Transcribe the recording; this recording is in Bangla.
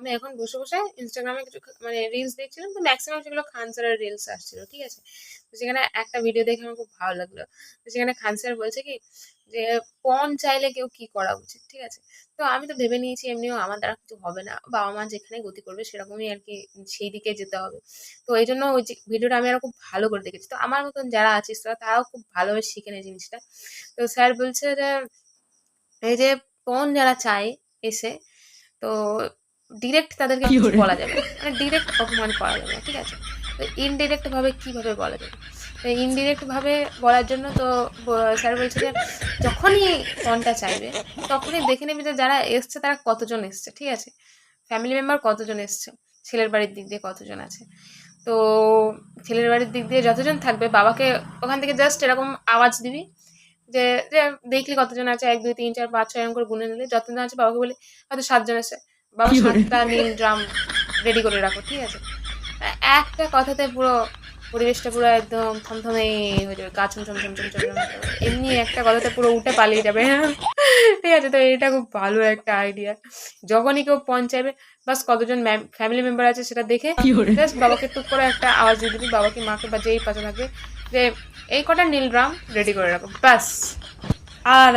মানে এখন বসে বসে ইনস্টাগ্রামে কিছু মানে রিলস দেখছিলাম, তো ম্যাক্সিমাম সেগুলো খান স্যারের রিলস আসছিল, ঠিক আছে। তো সেখানে একটা ভিডিও দেখে আমার খুব ভালো লাগলো। তো সেখানে খান স্যার বলছে কি যে পণ চাইলে কেউ কি করা উচিত, ঠিক আছে। তো আমি তো ভেবে নিয়েছি এমনিও আমার দ্বারা কিছু হবে না, বাবা মা যেখানে গতি করবে সেরকমই আর কি, সেই দিকে যেতে হবে। তো এই জন্য ওই যে ভিডিওটা আমি আরো খুব ভালো করে দেখেছি। তো আমার মতন যারা আছিস তোরা তারাও খুব ভালোভাবে শিখে নে জিনিসটা। তো স্যার বলছে যে এই যে পণ যারা চায় এসে, তো ডিরেক্ট তাদেরকে কিছু বলা যাবে না, মানে ডিরেক্ট অপমান করা যাবে না, ঠিক আছে। তো ইনডিরেক্ট ভাবে কিভাবে বলা যাবে, তো ইনডিরেক্ট ভাবে বলার জন্য তো স্যার বলছে যে যখনই পণটা চাইবে তখনই দেখে নেবে যে যারা এসছে তারা কতজন এসছে, ঠিক আছে, ফ্যামিলি মেম্বার কতজন এসছে, ছেলের বাড়ির দিক দিয়ে কতজন আছে। তো ছেলের বাড়ির দিক দিয়ে যতজন থাকবে বাবাকে ওখান থেকে জাস্ট এরকম আওয়াজ দিবি যে যে দেখলি কতজন আছে, 1 2 3 4 5 6 এরকম করে গুনে নিলে যতজন আছে বাবাকে বলি হয়তো 7 জন আছে, বাবা 7টা নীল ড্রাম রেডি করে রাখো, ঠিক আছে। একটা কথাতে পুরো পরিবেশটা পুরো একদম থমথমে হয়ে যাবে, গা ছমছম ছমছম ছমছম এমনি একটা কথাতে পুরো উঠে পালিয়ে যাবে। ঠিক আছে, তো এটা খুব ভালো একটা আইডিয়া। যখনই কেউ পণ চাইবে বাস কতজন ফ্যামিলি মেম্বার আছে সেটা দেখে জাস্ট বাবাকে টুক করে একটা আওয়াজ দিয়ে দিবি, বাবাকে মাকে বা যেই পাশে থাকবে যে এই কটা নীল ড্রাম রেডি করে রাখো, ব্যাস। আর